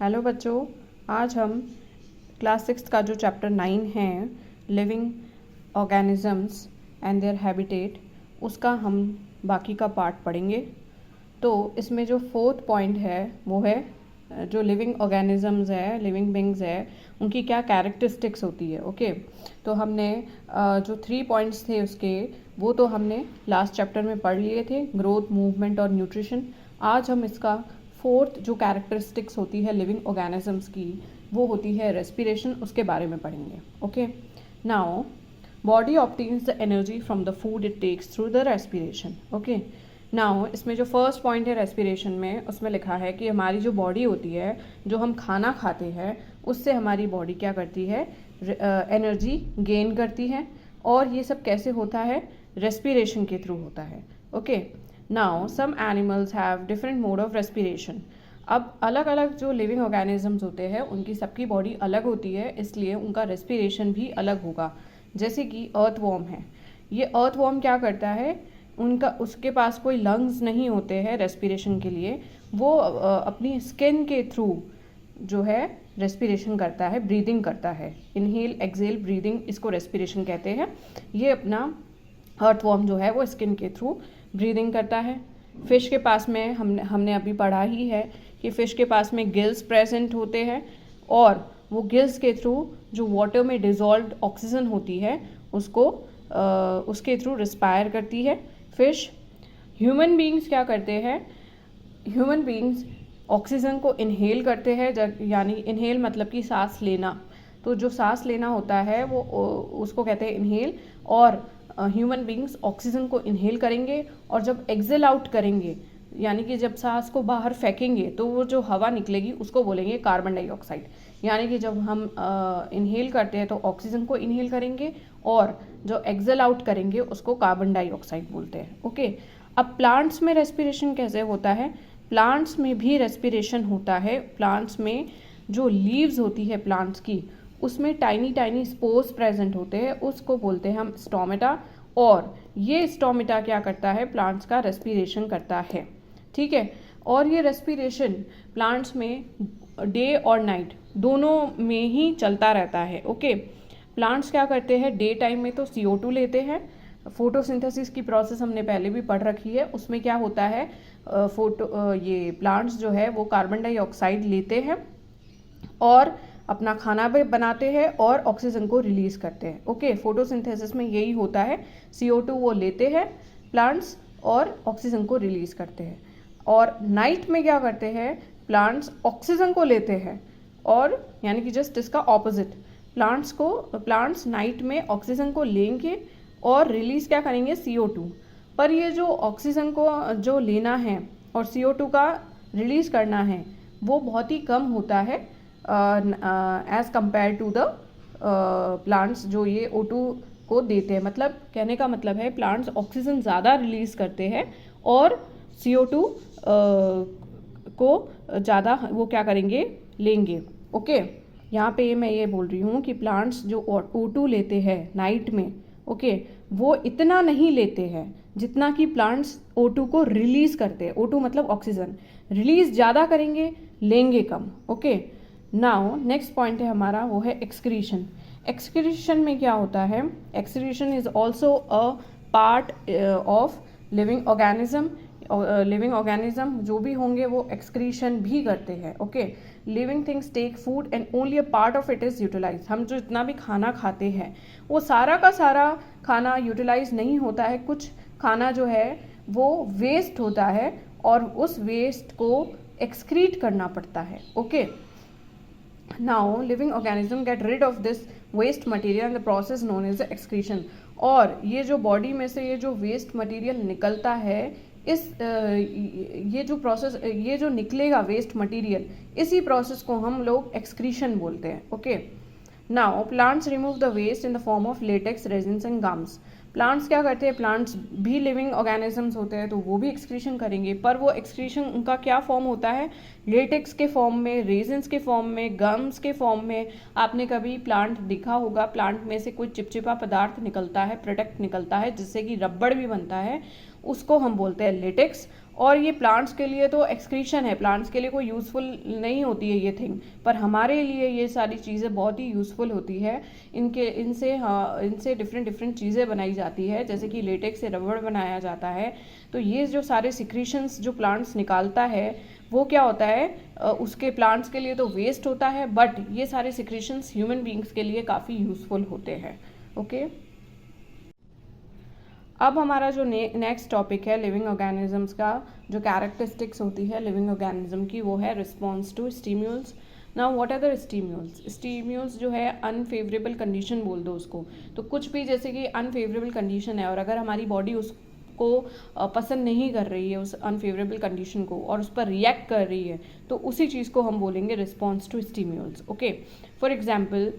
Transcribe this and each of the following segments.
Hello बच्चों, आज हम क्लास 6 का जो चैप्टर 9 है living organisms and their habitat, उसका हम बाकी का पार्ट पढ़ेंगे। तो इसमें जो फोर्थ पॉइंट है वो है जो लिविंग ऑर्गेनिजम्स है, लिविंग बींग्स है, उनकी क्या कैरेक्टरिस्टिक्स होती है। ओके, तो हमने जो 3 पॉइंट्स थे उसके वो तो हमने लास्ट चैप्टर में पढ़ लिए थे, ग्रोथ, मूवमेंट और न्यूट्रिशन। आज हम इसका फोर्थ जो कैरेक्टरिस्टिक्स होती है लिविंग ऑर्गेनिजम्स की, वो होती है रेस्पिरेशन, उसके बारे में पढ़ेंगे। Okay, now body obtains the energy from the food it takes through the respiration. Okay, now इसमें जो फर्स्ट पॉइंट है रेस्पिरेशन में, उसमें लिखा है कि हमारी जो बॉडी होती है, जो हम खाना खाते हैं उससे हमारी बॉडी क्या करती है, एनर्जी गेन करती है। और ये सब कैसे होता है, रेस्पिरेशन के थ्रू होता है। Okay, now some animals have different mode of respiration. अब अलग अलग जो लिविंग ऑर्गेनिजम्स होते हैं उनकी सबकी बॉडी अलग होती है, इसलिए उनका रेस्पिरेशन भी अलग होगा। जैसे कि अर्थवॉर्म है, ये अर्थवॉर्म क्या करता है, उसके पास कोई लंग्स नहीं होते हैं रेस्पिरेशन के लिए, वो अपनी स्किन के थ्रू जो है रेस्पिरेशन करता है, ब्रीदिंग करता है। इनहेल एक्सेल ब्रीदिंग, इसको रेस्पिरेशन कहते हैं। ये अपना अर्थवॉर्म जो है वो स्किन के थ्रू ब्रीदिंग करता है। फिश के पास में हमने अभी पढ़ा ही है कि फिश के पास में गिल्स प्रेजेंट होते हैं, और वो गिल्स के थ्रू जो वाटर में डिज़ोल्व्ड ऑक्सीजन होती है उसको उसके थ्रू रिस्पायर करती है फिश। ह्यूमन बीइंग्स क्या करते हैं, ह्यूमन बीइंग्स ऑक्सीजन को इनहेल करते हैं, यानी इनहेल मतलब कि सांस लेना। तो जो सांस लेना होता है वो उसको कहते हैं इनहेल। और ह्यूमन बीइंग्स ऑक्सीजन को इनहेल करेंगे, और जब एक्सेल आउट करेंगे, यानी कि जब सांस को बाहर फेंकेंगे, तो वो जो हवा निकलेगी उसको बोलेंगे कार्बन डाइऑक्साइड। यानी कि जब हम इनहेल करते हैं तो ऑक्सीजन को इनहेल करेंगे, और जो एक्सेल आउट करेंगे उसको कार्बन डाइऑक्साइड बोलते हैं। ओके, अब प्लांट्स में रेस्पिरेशन कैसे होता है, प्लांट्स में भी रेस्पिरेशन होता है। प्लांट्स में जो लीव्स होती है प्लांट्स की, उसमें टाइनी टाइनी स्पोर्स प्रेजेंट होते हैं, उसको बोलते हैं हम स्टोमेटा। और ये स्टोमेटा क्या करता है, प्लांट्स का रेस्पिरेशन करता है। ठीक है, और ये रेस्पिरेशन प्लांट्स में डे और नाइट दोनों में ही चलता रहता है। ओके, प्लांट्स क्या करते हैं, डे टाइम में तो CO2 लेते हैं। फोटोसिंथेसिस की प्रोसेस हमने पहले भी पढ़ रखी है, उसमें क्या होता है, ये प्लांट्स जो है वो कार्बन डाइऑक्साइड लेते हैं और अपना खाना भी बनाते हैं और ऑक्सीजन को रिलीज करते हैं। ओके, फोटोसिंथेसिस में यही होता है, CO2 वो लेते हैं प्लांट्स और ऑक्सीजन को रिलीज करते हैं। और नाइट में क्या करते हैं, प्लांट्स ऑक्सीजन को लेते हैं, और यानी कि जस्ट इसका ऑपोजिट, प्लांट्स नाइट में ऑक्सीजन को लेंगे और रिलीज क्या करेंगे, CO2। पर ये जो ऑक्सीजन को जो लेना है और CO2 का रिलीज करना है, वो बहुत ही कम होता है as compare to the plants जो ये O2 को देते हैं। मतलब कहने का मतलब है, प्लांट्स ऑक्सीजन ज़्यादा रिलीज करते हैं और CO2 को ज़्यादा वो क्या करेंगे, लेंगे। ओके, यहाँ पे मैं ये बोल रही हूँ कि प्लांट्स जो O2 लेते हैं नाइट में, ओके, वो इतना नहीं लेते हैं जितना कि प्लांट्स O2 को रिलीज करते हैं। O2 मतलब ऑक्सीजन, रिलीज ज़्यादा करेंगे, लेंगे कम। ओके, नाउ नेक्स्ट पॉइंट है हमारा, वो है एक्सक्रीशन। एक्सक्रीशन में क्या होता है, excretion is also a part of living organism. Living organism जो भी होंगे वो एक्सक्रीशन भी करते हैं। Okay, living things take food and only a part of it is utilize. हम जो इतना भी खाना खाते हैं वो सारा का सारा खाना यूटिलाइज नहीं होता है, कुछ खाना जो है वो वेस्ट होता है और उस वेस्ट को एक्सक्रीट करना पड़ता है। Okay, now living organism get rid of this waste material and the process known as the excretion. और ये जो बॉडी में से ये जो वेस्ट मटेरियल निकलता है, ये जो प्रोसेस, ये जो निकलेगा वेस्ट मटेरियल, इसी प्रोसेस को हम लोग एक्सक्रीशन बोलते हैं। Okay, now plants remove the waste in the form of latex, resins and gums. Plants क्या करते हैं, प्लांट्स भी लिविंग ऑर्गेनिजम्स होते हैं तो वो भी एक्सक्रीशन करेंगे, पर वो एक्सक्रीशन उनका क्या फॉर्म होता है, लेटेक्स के फॉर्म में, रेजिन्स के फॉर्म में, गम्स के फॉर्म में। आपने कभी प्लांट देखा होगा, प्लांट में से कोई चिपचिपा पदार्थ निकलता है, प्रोडक्ट निकलता है जिससे कि रबड़ भी बनता है, उसको हम बोलते हैं लेटेक्स। और ये प्लांट्स के लिए तो एक्सक्रीशन है, प्लांट्स के लिए कोई यूज़फुल नहीं होती है ये थिंग, पर हमारे लिए ये सारी चीज़ें बहुत ही यूज़फुल होती है। इनसे डिफरेंट डिफरेंट चीज़ें बनाई जाती है, जैसे कि लेटेक्स से रबड़ बनाया जाता है। तो ये जो सारे सिक्रीशंस जो प्लांट्स निकालता है वो क्या होता है, उसके प्लांट्स के लिए तो वेस्ट होता है, बट ये सारे सिक्रीशंस ह्यूमन बींग्स के लिए काफ़ी यूज़फुल होते हैं। ओके, अब हमारा जो नेक्स्ट टॉपिक है लिविंग ऑर्गेनिजम्स का, जो कैरेक्टरिस्टिक्स होती है लिविंग ऑर्गेनिज्म की, वो है response to stimulus. Now what are the stimulus? Stimulus जो है अनफेवरेबल कंडीशन बोल दो उसको, तो कुछ भी जैसे कि अनफेवरेबल कंडीशन है और अगर हमारी बॉडी उसको पसंद नहीं कर रही है उस अनफेवरेबल कंडीशन को और उस पर रिएक्ट कर रही है, तो उसी चीज़ को हम बोलेंगे response to stimulus. Okay, for example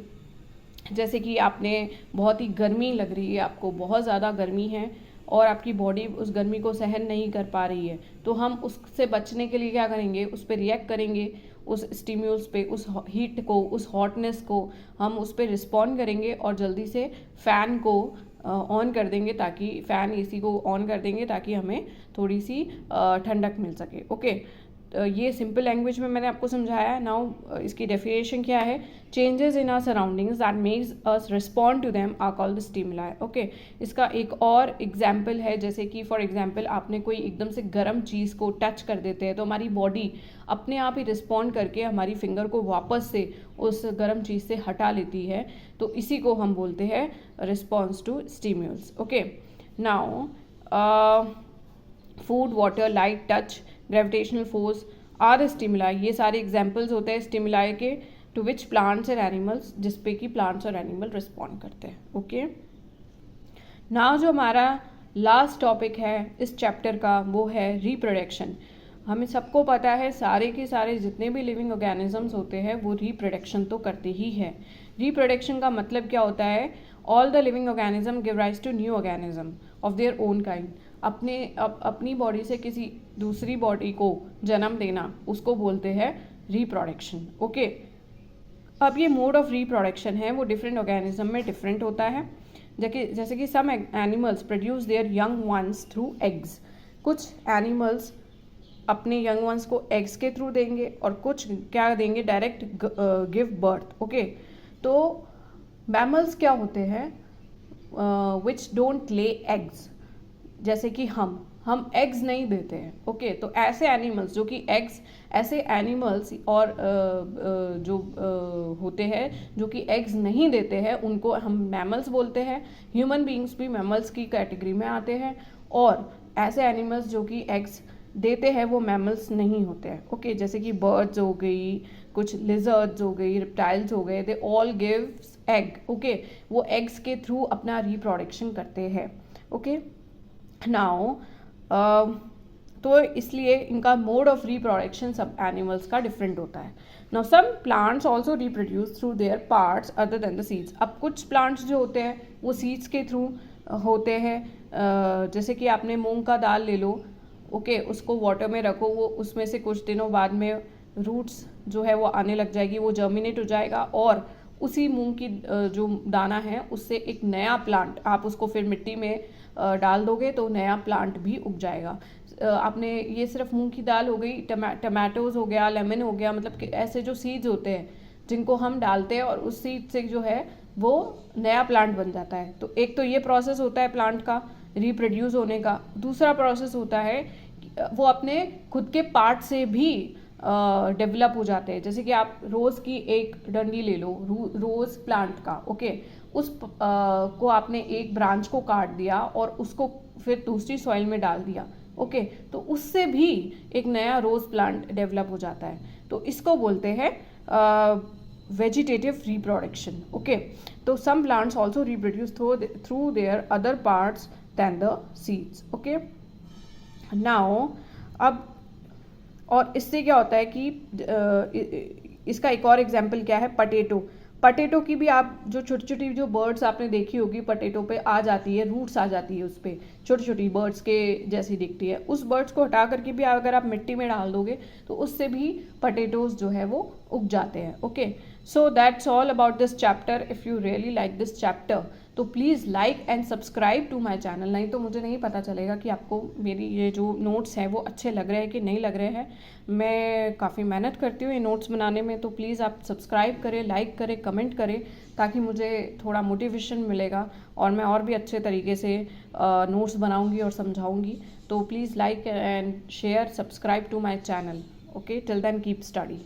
जैसे कि आपने बहुत ही गर्मी लग रही है, आपको बहुत ज़्यादा गर्मी है और आपकी बॉडी उस गर्मी को सहन नहीं कर पा रही है, तो हम उससे बचने के लिए क्या करेंगे, उस पर रिएक्ट करेंगे, उस स्टिम्यूल्स पे, उस हीट को, उस हॉटनेस को हम उस पर रिस्पॉन्ड करेंगे और जल्दी से फ़ैन को ऑन कर देंगे, ताकि फ़ैन एसी को ऑन कर देंगे ताकि हमें थोड़ी सी ठंडक मिल सके। ओके, ये सिंपल लैंग्वेज में मैंने आपको समझाया है। नाउ इसकी डेफिनेशन क्या है? Changes in our surroundings that makes us respond to them are called stimuli. Okay, इसका एक और एग्जांपल है, जैसे कि फॉर एग्जांपल आपने कोई एकदम से गर्म चीज़ को टच कर देते हैं तो हमारी बॉडी अपने आप ही रिस्पॉन्ड करके हमारी फिंगर को वापस से उस गर्म चीज़ से हटा लेती है, तो इसी को हम बोलते हैं response to stimulus. Okay, now food, water, light, touch, gravitational force are the stimuli, ये सारे एग्जाम्पल्स होते हैं स्टिमुलाई के, to which plants and animals, जिसपे कि प्लांट्स और एनिमल रिस्पॉन्ड करते हैं। ओके, नाउ जो हमारा लास्ट टॉपिक है इस चैप्टर का वो है रिप्रोडक्शन। हमें सबको पता है सारे के सारे जितने भी लिविंग ऑर्गेनिजम्स होते हैं वो रिप्रोडक्शन तो करते ही है। रिप्रोडक्शन का मतलब क्या होता है? All the living organism give rise to new organism of their own kind. अपनी बॉडी से किसी दूसरी बॉडी को जन्म देना, उसको बोलते हैं रिप्रोडक्शन। ओके, अब ये मोड ऑफ रिप्रोडक्शन है वो डिफरेंट ऑर्गेनिज्म में डिफरेंट होता है। जैसे कि some animals produce their young ones through eggs, कुछ एनिमल्स अपने यंग वंस को एग्स के थ्रू देंगे और कुछ क्या देंगे, डायरेक्ट गिव बर्थ। ओके, तो मैमल्स क्या होते हैं? विच डोंट ले एग्स, जैसे कि हम एग्स नहीं देते हैं। ओके, तो ऐसे एनिमल्स जो कि एग्स, ऐसे एनिमल्स और जो होते हैं जो कि एग्स नहीं देते हैं उनको हम मैमल्स बोलते हैं। ह्यूमन बीइंग्स भी मैमल्स की कैटेगरी में आते हैं, और ऐसे एनिमल्स जो कि एग्स देते हैं वो मैमल्स नहीं होते हैं। ओके, जैसे कि बर्ड्स हो गई, कुछ लिजर्ड्स हो गई, रिप्टाइल्स हो गए, they all gives egg. Okay, वो एग्स के थ्रू अपना रिप्रोडक्शन करते हैं। ओके, नाउ तो इसलिए इनका मोड ऑफ रिप्रोडक्शन सब एनिमल्स का डिफरेंट होता है। Now some plants also reproduce through their parts other than the seeds. अब कुछ प्लांट्स जो होते हैं वो सीड्स के थ्रू होते हैं। जैसे कि आपने मूंग का दाल ले लो, ओके, उसको वाटर में रखो, वो उसमें से कुछ दिनों बाद में रूट्स जो है वो आने लग जाएगी, वो जर्मिनेट हो जाएगा और उसी मूंग की जो दाना है उससे एक नया प्लांट आप उसको फिर मिट्टी में डाल दोगे तो नया प्लांट भी उग जाएगा। आपने ये सिर्फ मूंग की दाल हो गई, टमाटोज हो गया, लेमन हो गया, मतलब कि ऐसे जो सीड्स होते हैं जिनको हम डालते हैं और उस सीड से जो है वो नया प्लांट बन जाता है। तो एक तो ये प्रोसेस होता है प्लांट का रिप्रोड्यूस होने का। दूसरा प्रोसेस होता है वो अपने खुद के पार्ट से भी डेवलप हो जाते हैं। जैसे कि आप रोज़ की एक डंडी ले लो, रोज़ प्लांट का, ओके, उस को आपने एक ब्रांच को काट दिया और उसको फिर दूसरी सॉइल में डाल दिया, ओके, तो उससे भी एक नया रोज़ प्लांट डेवलप हो जाता है। तो इसको बोलते हैं वेजिटेटिव रिप्रोडक्शन। ओके, तो some plants also reproduce through their other parts than the seeds. Okay, now अब और इससे क्या होता है कि इसका एक और एग्जाम्पल क्या है, पटेटो की भी आप जो छोटी छोटी जो बर्ड्स आपने देखी होगी पटेटो पे आ जाती है, रूट्स आ जाती है उस पर, छोटी छोटी बर्ड्स के जैसी दिखती है। उस बर्ड्स को हटा करके भी अगर आप मिट्टी में डाल दोगे तो उससे भी पटेटोज जो है वो उग जाते हैं। Okay, so that's all about this chapter. If you really like this chapter तो please like and subscribe to my channel, नहीं तो मुझे नहीं पता चलेगा कि आपको मेरी ये जो नोट्स हैं वो अच्छे लग रहे हैं कि नहीं लग रहे हैं। मैं काफ़ी मेहनत करती हूँ ये नोट्स बनाने में, तो प्लीज़ आप सब्सक्राइब करें, लाइक करें, कमेंट करें, ताकि मुझे थोड़ा मोटिवेशन मिलेगा और मैं और भी अच्छे तरीके से नोट्स बनाऊँगी और समझाऊँगी। तो please like and share, subscribe to my channel. Okay, till then keep study.